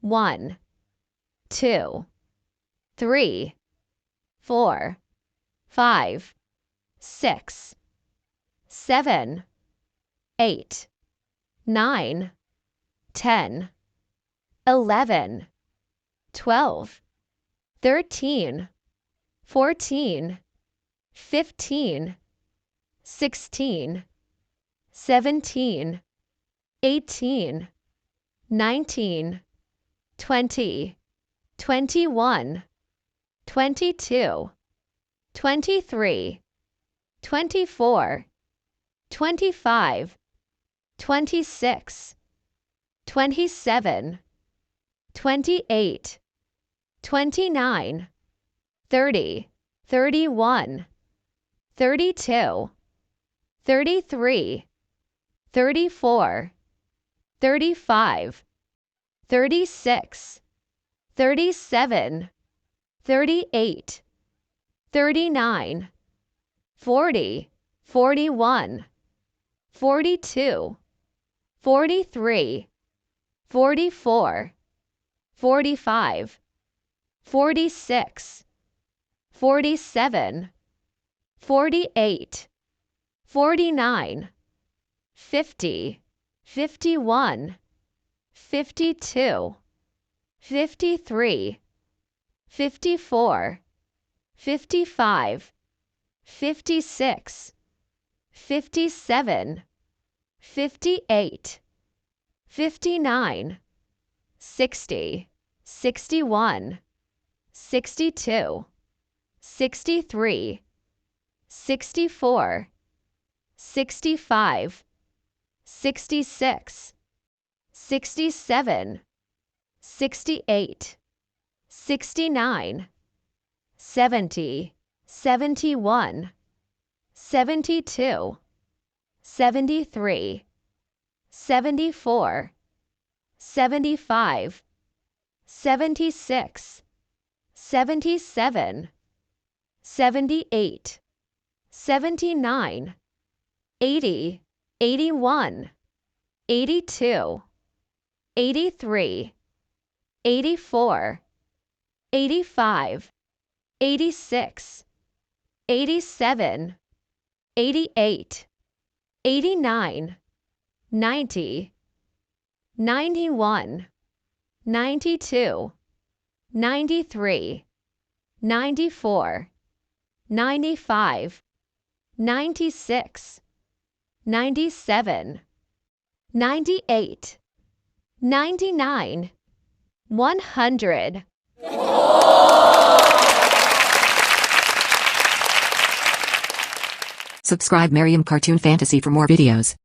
1, 2, 3, 4, 5, 6, 7, 8, 9, 10, 11, 12, 13, 14, 15, 16, 17, 18, 19, 20, 21, 22, 23, 24, 25, 26, 27, 28, 29, 30, 31, 32, 33, 34, 35, 36, 37, 38, 39, 40, 41, 42, 43, 44, 45, 46, 47, 48, 49, 50, 51, 52, 53, 54, 55, 56, 57, 58, 59, 60, 61, 62, 63, 64, 65, 66, 67, 68, 69, 70, 71, 72, 73, 74, 75, 76, 77, 78, 79, 80, 81, 82, 83, 84, 85, 86, 87, 88, 89, 90, 91, 92, 93, 94, 95, 96, 97, 98, 99, 100. Subscribe Maryam Cartoon Fantasy for more videos.